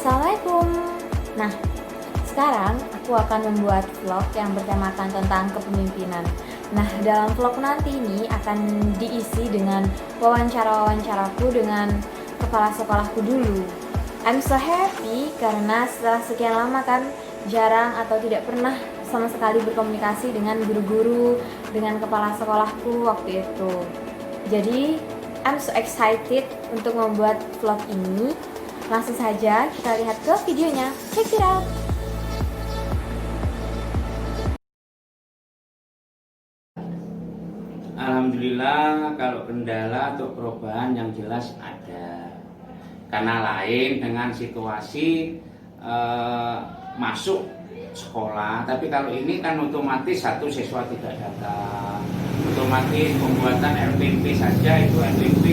Assalamualaikum. Nah, sekarang aku akan membuat vlog yang bertemakan tentang kepemimpinan. Nah, dalam vlog nanti ini akan diisi dengan wawancara-wawancaraku dengan kepala sekolahku dulu. I'm so happy karena setelah sekian lama kan jarang atau tidak pernah sama sekali berkomunikasi dengan guru-guru, dengan kepala sekolahku waktu itu. Jadi, I'm so excited untuk membuat vlog ini. Langsung saja kita lihat ke videonya. Check it out. Alhamdulillah, kalau kendala atau perubahan yang jelas ada. Karena lain dengan situasi masuk sekolah, tapi kalau ini kan otomatis satu siswa tidak datang, otomatis pembuatan RPP saja itu RPP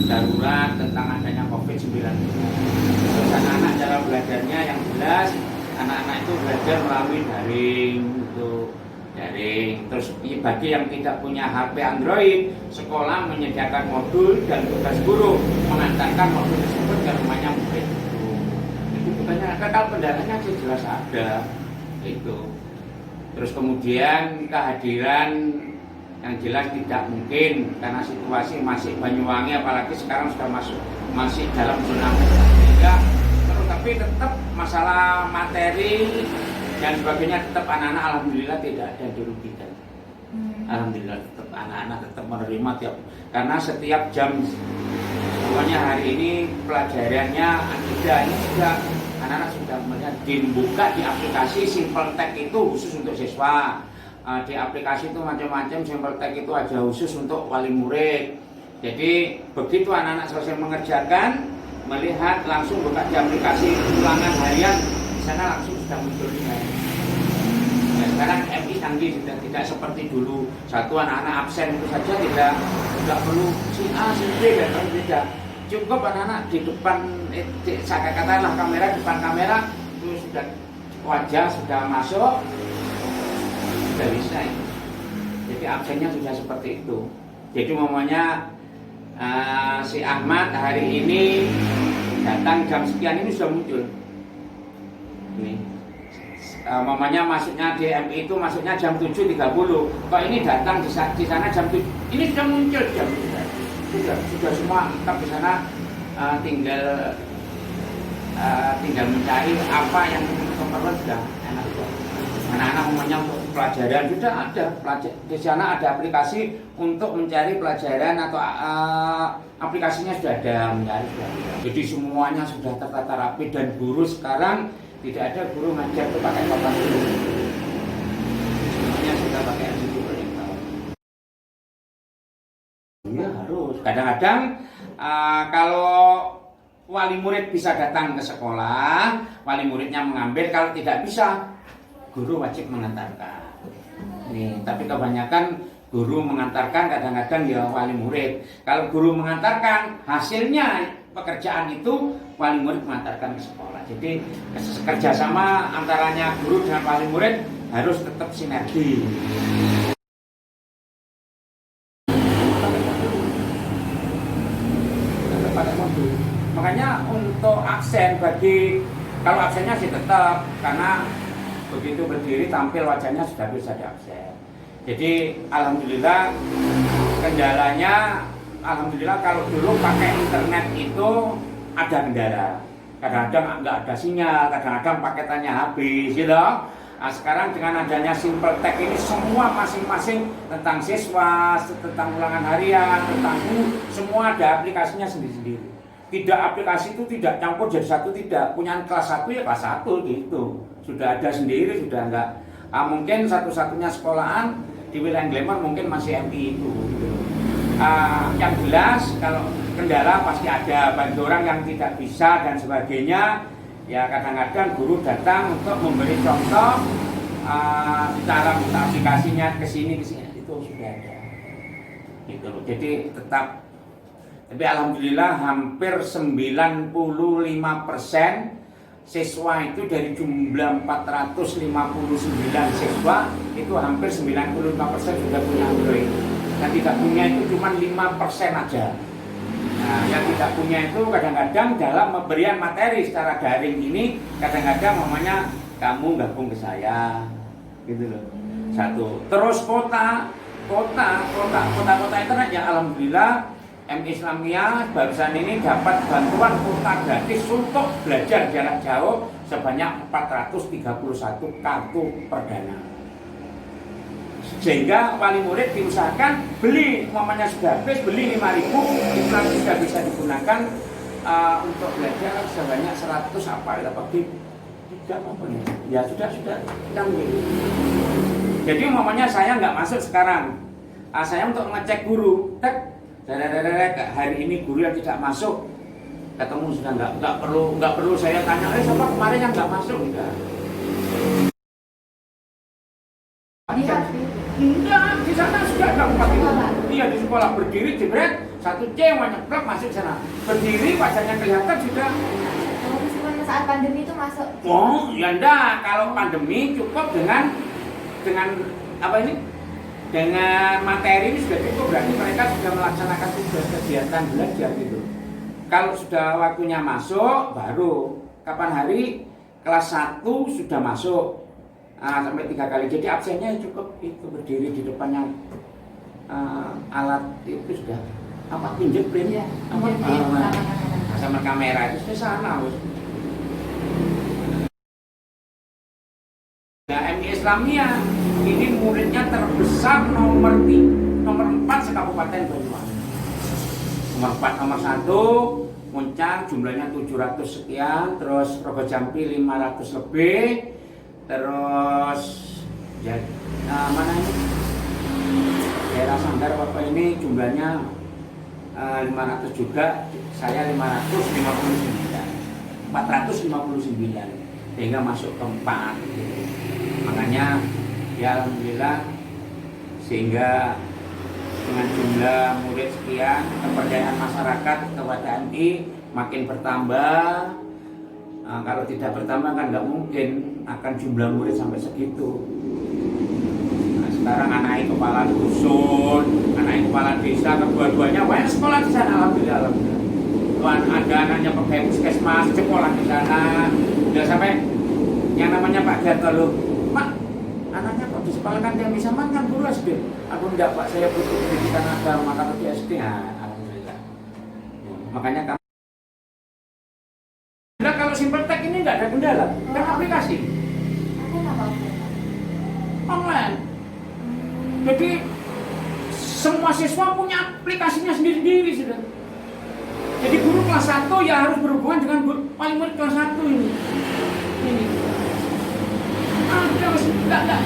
darurat tentang adanya COVID-19. Terus anak-anak cara belajarnya yang jelas, anak-anak itu belajar melalui daring gitu. Terus bagi yang tidak punya HP Android, sekolah menyediakan modul dan tugas guru mengantarkan modul tersebut ke rumahnya murid itu bukannya kalau kendalanya sih jelas ada itu. Terus kemudian kehadiran yang jelas tidak mungkin karena situasi masih Banyuwangi, apalagi sekarang sudah masih dalam zona merah, sehingga tapi tetap masalah materi dan sebagainya tetap anak-anak alhamdulillah tidak ada yang dirugikan. Alhamdulillah tetap anak-anak tetap menerima karena setiap jam, pokoknya hari ini pelajarannya ada, ini sudah anak-anak sudah melihat dibuka di aplikasi Simple Tech itu khusus untuk siswa. Di aplikasi itu macam-macam, Simple Tech itu aja khusus untuk wali murid. Jadi begitu anak-anak selesai mengerjakan, melihat langsung buka di aplikasi ulangan harian, di sana langsung sudah muncul nilai. Nah, sekarang MI canggih sudah tidak seperti dulu satu anak-anak absen itu saja tidak perlu si A, si B dan tidak. Cukup anak-anak di depan, saya katakanlah kamera, depan kamera itu sudah wajah sudah masuk, sudah bisa. Jadi absennya sudah seperti itu. Jadi momennya si Ahmad hari ini datang jam sekian ini sudah muncul. Ini mamanya masuknya di MI itu masuknya jam 7.30. Kok ini datang di sana jam 7. Ini sudah muncul jam 7. Sudah semua lengkap di sana, tinggal mencari apa yang keperluan sudah enak. Anak-anak umumnya untuk pelajaran sudah ada di sana, ada aplikasi untuk mencari pelajaran atau aplikasinya sudah ada mencari. Jadi semuanya sudah tertata rapi dan guru sekarang tidak ada guru ngajar itu pakai papan dulu. Semuanya sudah pakai digital. Ya harus. Kadang-kadang kalau wali murid bisa datang ke sekolah, wali muridnya mengambil. Kalau tidak bisa, guru wajib mengantarkan. Nih, tapi kebanyakan guru mengantarkan, kadang-kadang ya wali murid. Kalau guru mengantarkan, hasilnya pekerjaan itu wali murid mengantarkan ke sekolah. Jadi kerjasama antaranya guru dengan wali murid harus tetap sinergi. Makanya untuk absen kalau absennya sih tetap, karena begitu berdiri tampil wajahnya sudah bisa diabsen. Jadi alhamdulillah kendalanya, alhamdulillah kalau dulu pakai internet itu ada kendala. Kadang-kadang nggak ada sinyal, kadang-kadang paketannya habis gitu. Nah, sekarang dengan adanya Simple Tech ini semua masing-masing tentang siswa, tentang ulangan harian, tentang semua ada aplikasinya sendiri-sendiri. Tidak, aplikasi itu tidak campur jadi satu, tidak. Punya kelas 1 ya kelas 1 gitu. Sudah ada sendiri, sudah enggak. Mungkin satu-satunya sekolahan di wilayah Glamour mungkin masih MI itu gitu. Yang jelas kalau kendala pasti ada, bagi orang yang tidak bisa dan sebagainya. Ya kadang-kadang guru datang untuk memberi contoh cara buka aplikasinya ke sini itu sudah ada. Gitu loh. Jadi tetap, tapi alhamdulillah hampir 95% siswa itu dari jumlah 459 siswa itu hampir 95% sudah punya Android. Yang tidak punya itu cuma 5% aja. Nah, yang tidak punya itu kadang-kadang dalam pemberian materi secara daring ini kadang-kadang namanya kamu gabung ke saya, gitu loh. Satu. Terus kota internet ya alhamdulillah MI Islamiyah barusan ini dapat bantuan kuota gratis untuk belajar jarak jauh sebanyak 431 kartu perdana. Sehingga wali murid diusahakan beli, umpamanya sudah habis, beli 5.000, itu nanti sudah bisa digunakan untuk belajar sebanyak 100 apa ya sudah canggih. Jadi umpamanya saya nggak masuk sekarang, saya untuk ngecek guru, hari ini guru yang tidak masuk, ketemu sudah nggak perlu saya tanya, siapa kemarin yang nggak masuk enggak? Enggak, di sana sudah ada 4 itu. Iya di sekolah berdiri jebret, satu cewek nyeplak masuk sana. Berdiri wajahnya kelihatan sudah. Meskipun saat pandemi itu masuk. Oh, ya enggak, kalau pandemi cukup dengan apa ini? Dengan materi ini sudah cukup, berarti mereka sudah melaksanakan tugas kegiatan belajar gitu. Kalau sudah waktunya masuk, baru kapan hari kelas 1 sudah masuk. Sampai 3 kali, jadi absennya cukup itu berdiri di depannya alat itu sudah apa fingerprint ya, sama kamera itu sudah sana. Nah, MI Islamiyah ini muridnya terbesar nomor 4 sekabupaten Banyuwangi. Nomor 4, nomor 1 Muncang jumlahnya 700 sekian, terus Rogo Jampi 500 lebih. Terus ya, mana ini daerah Sanggar Bapak ini jumlahnya 500 juga, saya 459 sehingga masuk ke 4 gitu. Makanya ya alhamdulillah sehingga dengan jumlah murid sekian kepercayaan masyarakat kepada MI makin bertambah. Kalau tidak bertambah kan nggak mungkin akan jumlah murid sampai segitu. Nah, sekarang anak kepala dusun, anak kepala desa, kedua-duanya banyak sekolah di sana, alhamdulillah. Ada anaknya pegawai puskesmas, sekolah di sana. Udah sampai yang namanya Pak Gatot loh, Pak, anaknya kok disekolahkan dia bisa kan guru SD. Aku enggak Pak, saya butuh pendidikan agama kalau di SD. Nah, alhamdulillah. Makanya kalau simple tech ini nggak ada kendala, kan aplikasi online. Jadi semua siswa punya aplikasinya sendiri-sendiri sudah. Jadi guru kelas 1 ya harus berhubungan dengan guru paling murid kelas 1 ini.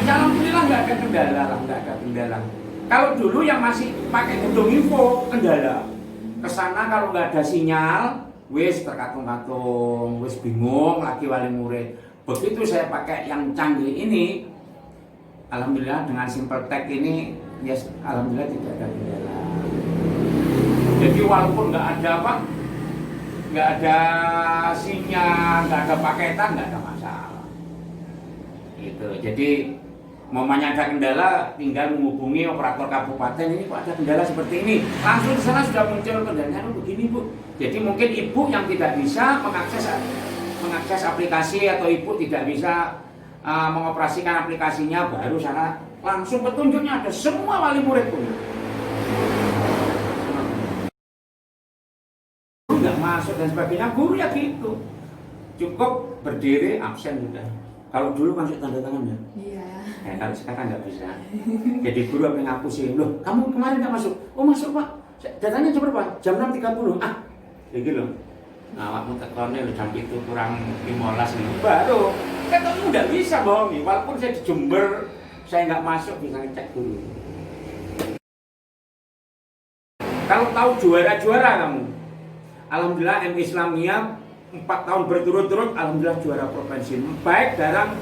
Alhamdulillah nggak ada kendala. Kalau dulu yang masih pakai gedung info kendala, kesana kalau nggak ada sinyal. Wis terkatung-katung, wis bingung lagi wali murid. Begitu saya pakai yang canggih ini, alhamdulillah dengan simple tech ini, ya alhamdulillah tidak ada kendala. Jadi walaupun nggak ada sinyal, nggak ada paketan, nggak ada masalah. Gitu. Jadi mamanya ada kendala, tinggal menghubungi operator kabupaten, ini kok ada kendala seperti ini. Langsung di sana sudah muncul kendalanya begini Bu. Jadi mungkin ibu yang tidak bisa mengakses aplikasi atau ibu tidak bisa mengoperasikan aplikasinya, baru sana langsung petunjuknya ada, semua wali murid punya. Guru nggak masuk dan sebagainya, guru ya gitu. Cukup berdiri absen sudah. Kalau dulu masuk tanda tangan ya? Iya. Kalau sekarang nggak bisa. Jadi guru apa yang ngapusin, loh kamu kemarin nggak masuk? Oh masuk Pak, datanya jam berapa? Jam 6.30. Gitu loh. Nah, waktu tekonnya jam itu kurang 15 nih. Baru, kan kamu nggak bisa bohongi. Walaupun saya di Jember, saya nggak masuk, bisa ngecek dulu. Kalau tahu juara-juara kamu, alhamdulillah MI Islamiyah 4 tahun berturut-turut, alhamdulillah juara provinsi. Baik dalam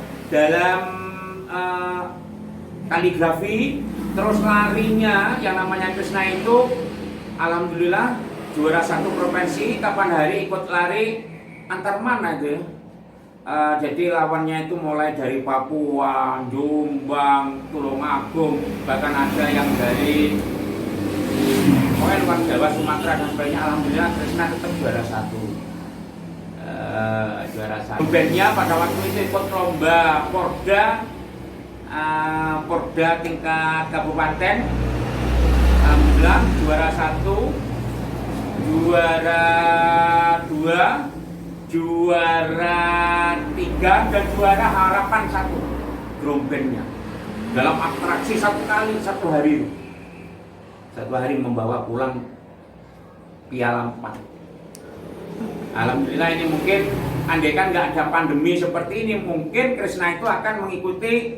kaligrafi, terus larinya yang namanya Krishna itu alhamdulillah juara 1 provinsi, kapan hari ikut lari antar mana itu. Jadi lawannya itu mulai dari Papua, Jombang, Tulungagung, bahkan ada yang dari luar Jawa, Sumatera dan sebagainya. Alhamdulillah Krishna tetap juara 1. Juara 1. Bandnya pada waktu itu ikut lomba Porda tingkat kabupaten. Alhamdulillah juara 1, juara 2, juara 3 dan juara harapan 1 drum bandnya dalam atraksi satu hari membawa pulang piala 4. Alhamdulillah ini mungkin andaikan nggak ada pandemi seperti ini, mungkin Krishna itu akan mengikuti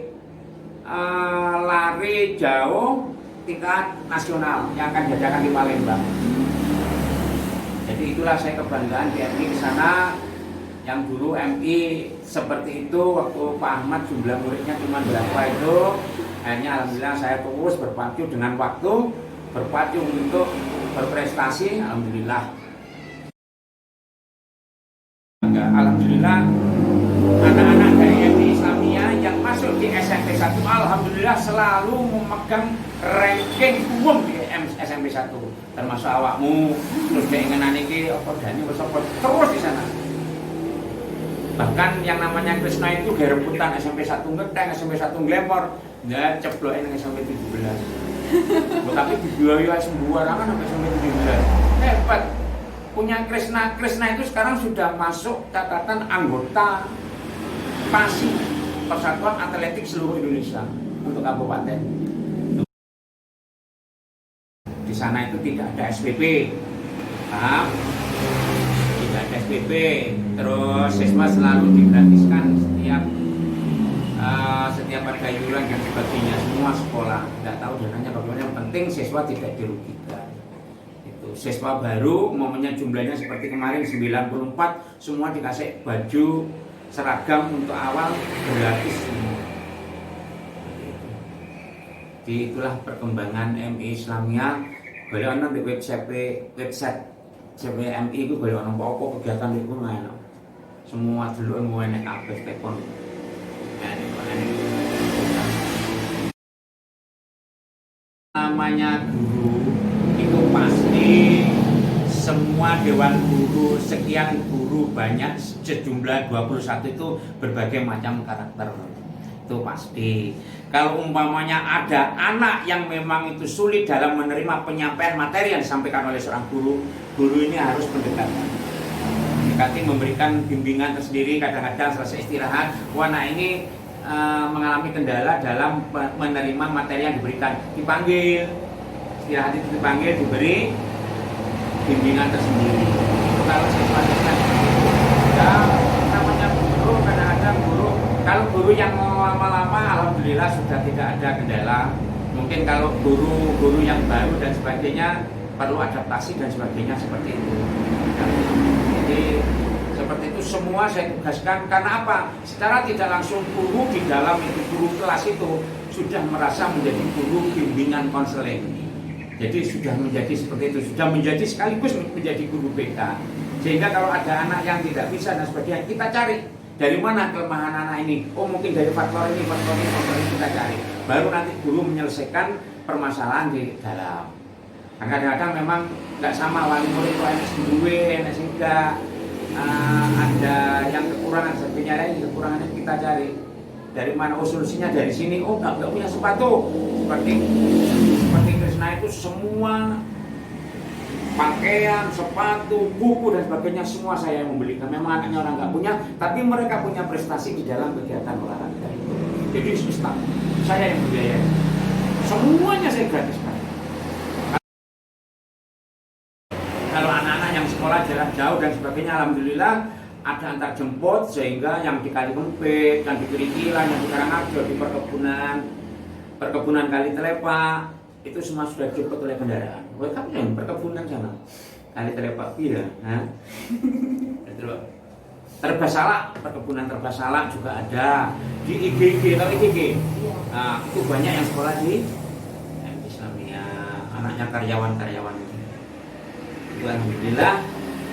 lari jauh tingkat nasional yang akan diadakan di Palembang. Jadi itulah saya kebanggaan di MI ke sana, yang dulu MI seperti itu waktu Pak Ahmad jumlah muridnya cuma berapa itu, akhirnya alhamdulillah saya terus berpacu dengan waktu, berpacu untuk berprestasi. Alhamdulillah. Alhamdulillah anak-anak dari MI Islamiyah yang masuk di SMP 1 alhamdulillah selalu memegang ranking umum di SMP 1, termasuk awakmu. Terus keinginan ini Dani terus di sana. Bahkan yang namanya Krishna itu gaya rebutan SMP 1 ngeteng, SMP 1 glamor, nggak ceplokin SMP 17. Tapi dibiayai sembarangan sampai SMP 17. Hebat. Punya Krishna itu sekarang sudah masuk catatan anggota PASI, Persatuan Atletik Seluruh Indonesia untuk kabupaten. Di sana itu tidak ada SPP, paham? Tidak ada SPP. Terus siswa selalu digratiskan setiap harga iuran dan sebagainya, semua sekolah. Tidak tahu dananya bagaimana, yang penting siswa tidak dirugikan. Siswa baru umumnya jumlahnya seperti kemarin 94, semua dikasih baju seragam untuk awal gratis semua. Jadi itulah perkembangan MI Islamiyah. Boleh ono di website MI itu boleh ono apa kegiatan itu ngono. Semua dulu ngono kabeh tekon. Namanya guru itu pasti semua dewan guru, sekian guru banyak sejumlah 21 itu berbagai macam karakter, itu pasti. Kalau umpamanya ada anak yang memang itu sulit dalam menerima penyampaian materi yang disampaikan oleh seorang guru, guru ini harus mendekati, memberikan bimbingan tersendiri. Kadang-kadang selesai istirahat, anak ini mengalami kendala dalam menerima materi yang diberikan, dipanggil istirahat, itu dipanggil, diberi bimbingan tersendiri. Itu kalau siswa-siswa ya namanya guru, kadang-kadang guru, kalau guru yang lama-lama alhamdulillah sudah tidak ada kendala. Mungkin kalau guru yang baru dan sebagainya perlu adaptasi dan sebagainya seperti itu. Jadi seperti itu semua saya tugaskan. Karena apa? Secara tidak langsung guru di dalam itu, guru kelas itu sudah merasa menjadi guru bimbingan konseling. Jadi sudah menjadi seperti itu, sudah menjadi sekaligus menjadi guru BK. Sehingga kalau ada anak yang tidak bisa dan sebagainya, kita cari dari mana kelemahan anak ini. Oh mungkin dari faktor ini kita cari. Baru nanti guru menyelesaikan permasalahan di dalam. Kadang-kadang memang nggak sama wali murid itu enak sendiri, enak enggak. Ada yang kekurangan, sebagainya lain kekurangannya kita cari. Dari mana solusinya, dari sini. Oh nggak punya sepatu, seperti Krishna itu semua pakaian, sepatu, buku dan sebagainya semua saya yang membelikan. Memang anaknya orang nggak punya, tapi mereka punya prestasi di dalam kegiatan olahraga itu. Jadi saya yang membiayai. Semuanya saya gratiskan. Kalau anak-anak yang sekolah jarak jauh dan sebagainya, alhamdulillah ada antar jemput, sehingga yang di Kali Kempit, yang di Kerikilan, yang di Karangarjo, di perkebunan Kali Telepak, itu semua sudah dijemput oleh kendaraan. Kamu yang perkebunan sana, Kali Telepak iya, Terbas salak, perkebunan terbas salak juga ada di IGG, atau IGG. Iya. Nah, itu banyak yang sekolah di Islamia, anaknya karyawan-karyawan itu. Itu alhamdulillah,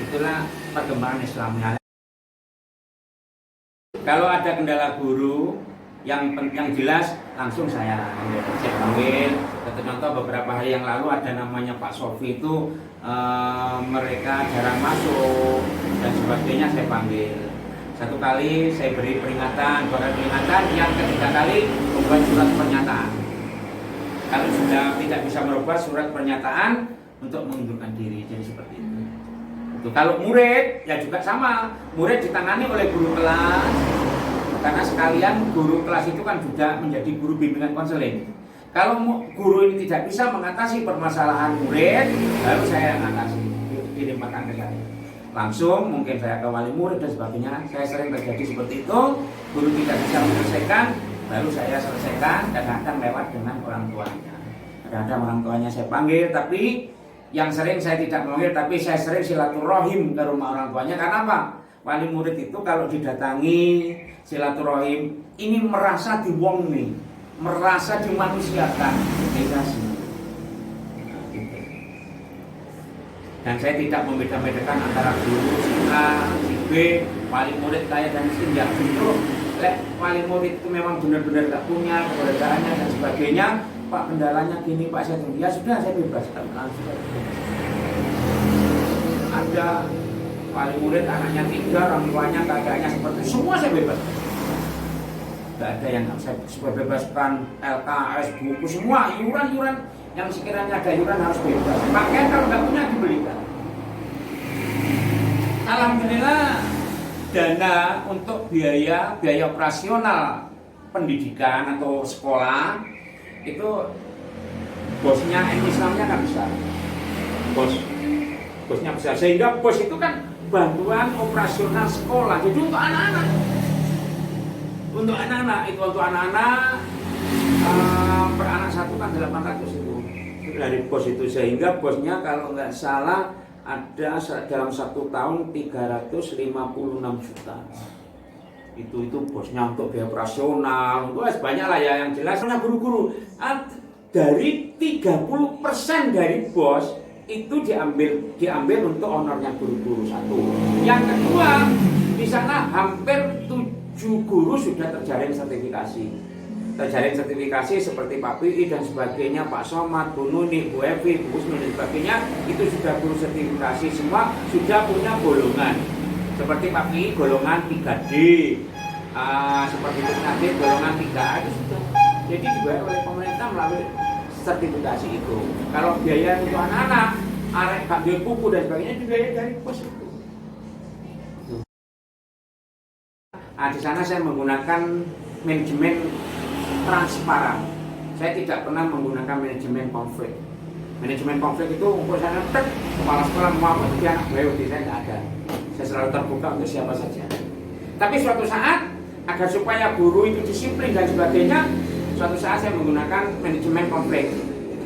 itulah perkembangan Islamia. Kalau ada kendala guru yang jelas langsung saya panggil. Contoh beberapa hari yang lalu ada namanya Pak Sofi itu mereka jarang masuk dan sebagainya, saya panggil. Satu kali saya beri peringatan, yang ketiga kali membuat surat pernyataan. Kalau sudah tidak bisa merubah surat pernyataan untuk mengundurkan diri, jadi seperti itu. Kalau murid ya juga sama, murid ditangani oleh guru kelas, karena sekalian guru kelas itu kan juga menjadi guru bimbingan konseling. Kalau guru ini tidak bisa mengatasi permasalahan murid, baru saya yang atasi, dilimpahkan ke saya. Langsung mungkin saya ke wali murid dan sebagainya. Saya sering terjadi seperti itu. Guru tidak bisa menyelesaikan, baru saya selesaikan. Kadang-kadang lewat dengan orang tuanya. Kadang-kadang orang tuanya saya panggil, tapi yang sering saya tidak memanggil, tapi saya sering silaturahim ke rumah orang tuanya. Karena apa? Wali murid itu kalau didatangi silaturahim, ini merasa diwongi, merasa dimanusiakan, dikasih. Dan saya tidak membeda-bedakan antara guru si A, si B, wali murid kaya dan miskin. Ya justru wali murid itu memang benar-benar tak punya keberadaannya dan sebagainya. Pak, kendalanya gini, Pak, saya tunggu. Ya sudah, saya bebaskan langsung. Ada wali murid anaknya 3, orang tuanya kakaknya seperti itu, semua saya bebas. Tidak ada yang saya bebaskan, LKS, buku, semua iuran yang sekiranya ada iuran harus bebas. Pakaian kalau nggak punya dibelikan. Alhamdulillah, dana untuk biaya operasional pendidikan atau sekolah itu bosnya Islamnya kan besar, bosnya besar, sehingga bos itu kan bantuan operasional sekolah. Jadi untuk anak-anak itu untuk anak-anak per anak satu kan 800 itu dari bos itu, sehingga bosnya kalau nggak salah ada dalam 1 tahun 356 juta. Itu bosnya untuk biaya operasional, untuk banyak lah ya, yang jelas. Karena guru-guru dari 30% dari bos itu diambil untuk honornya guru-guru satu. Yang kedua, di sana hampir 7 guru sudah terjaring sertifikasi. Seperti Pak PI dan sebagainya, Pak Somad, Bu Nuni, Bu Evi, Bu Usman dan sebagainya, itu sudah guru sertifikasi, semua sudah punya golongan. Seperti Pak PI golongan 3D, seperti itu nanti golongan 3A itu sudah. Jadi dibayar oleh pemerintah melalui sertifikasi itu. Kalau biaya untuk anak-anak, arek ambil buku dan sebagainya dibayar dari pos itu. Di sana saya menggunakan manajemen transparan. Saya tidak pernah menggunakan manajemen konflik. Manajemen konflik itu untuk saya kepala sekolah mau jadi anak bayu, saya tidak ada. Saya selalu terbuka untuk siapa saja. Tapi suatu saat agar supaya guru itu disiplin dan sebagainya, suatu saat saya menggunakan manajemen konflik.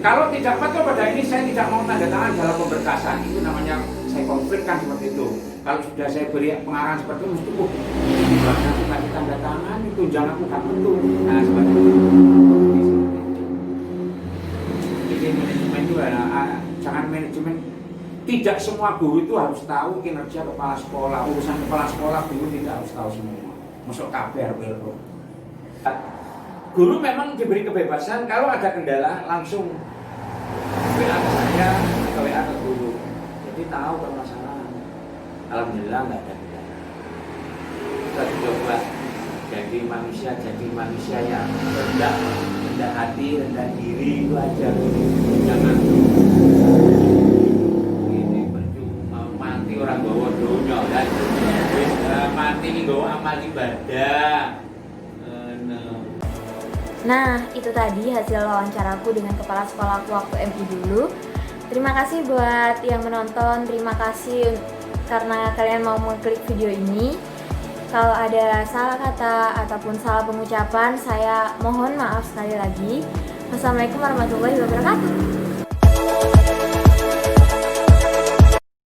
Kalau tidak patuh pada ini, saya tidak mau tanda tangan dalam pemberkasan. Itu namanya saya konflikkan seperti itu. Kalau sudah saya beri pengarahan seperti itu, mesti nanti kasih tanda tangan, itu jangan bukan tentu. Nah, seperti itu. Jadi manajemen itu jangan manajemen. Tidak semua guru itu harus tahu kinerja kepala sekolah. Urusan kepala sekolah guru tidak harus tahu semua. Masuk kabar bro. Guru memang diberi kebebasan, kalau ada kendala langsung WA ke saya atau WA ke guru. Jadi tahu permasalahan. Alhamdulillah nggak ada kendala. Kita coba jadi manusia yang rendah hati, rendah diri, itu aja. Jangan ini percuma mati orang bawa dunia dan mati ini bawa amal ibadah. Nah, itu tadi hasil wawancaraku dengan kepala sekolahku waktu MI dulu. Terima kasih buat yang menonton, terima kasih karena kalian mau mengklik video ini. Kalau ada salah kata ataupun salah pengucapan, saya mohon maaf sekali lagi. Wassalamualaikum warahmatullahi wabarakatuh.